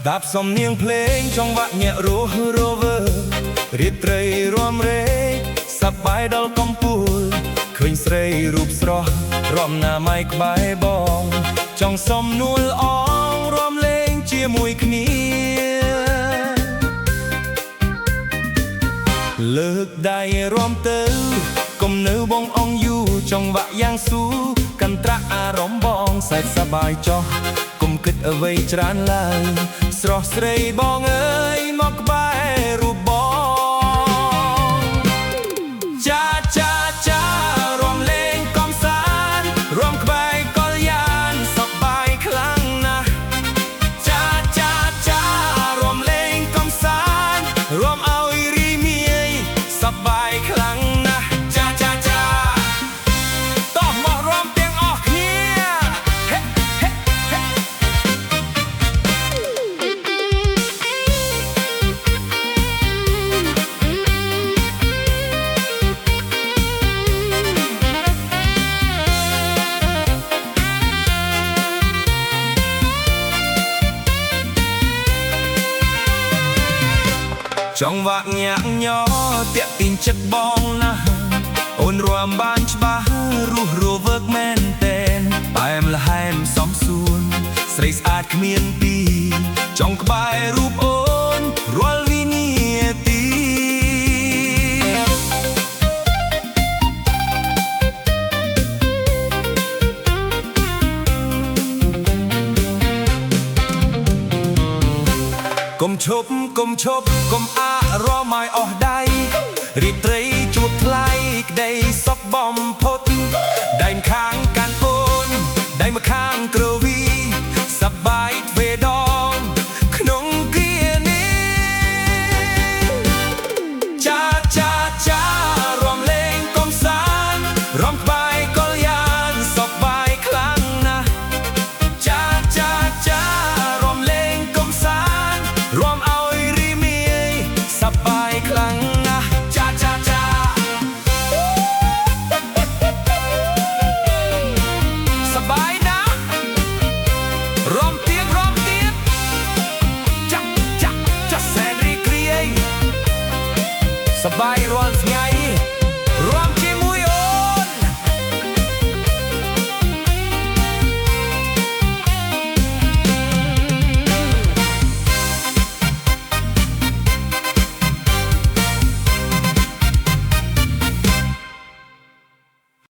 ដាប់សំនៀងភ្លេងចង្វាក់ញាក់រស់រវើរាត្រីរំរែកសប្បាយដល់កំពូលឃើញស្រីរូបស្រស់រំណាម៉ៃក្បែរបងចង់សំនួលអងរំលេងជាមួយគ្នាលើកដៃរំទៅកុំនៅបងអងយូចង្វាក់យ៉ាងស៊ូកន្ត្រាក់អារម្មណ៍បងសែកសប្បាយចោះកុំគិតអ្វីច្រើនឡើយស្រស់ស្រីបងអើយមកក្បែររូបបងចាចាចារំលេងកំសាន្តរំក្បែរកលយានសប្បាយខ្លាំងណាស់ចាចាចារំលេងកំសាន្តរំឲ្យរីមាយសប្បាយខ្លាំងណាស់ចាចាចាតោះមករំទាំងអស់គ្នាហេហេហេចង្វាក់ញាក់ញ័រតាក់ទាញចិត្តបងណាស់អូនរាំបានច្បាស់រស់រវើកមែនតែនតែមល្ហែមសំសួនស្រីស្អាតគ្មានពីរចង់ក្បែររូបអូនរាល់វិនាទីកុំឈប់កុំឈប់កុំអារម្មណ៍ឲ្យអស់ដៃរីត្រីជួបថ្លៃក្តីសុខបំផុតដៃម្ខាងកាន់អូនដៃម្ខាងគ្រវីសប្បាយទ្វេដងក្នុងគ្រានេះចាចាចារំលេងកំសាន្តរំក្បែរកលយានសប្បាយខ្លាំងណាស់ចាចាចារំលេងកំសាន្តរំឲ្យរីមាយសប្បាយខ្លាំងណាស់ចាចាចាសប្បាយណាស់រំទៀតចាចាចាសែនរីគ្រាយសប្បាយរាល់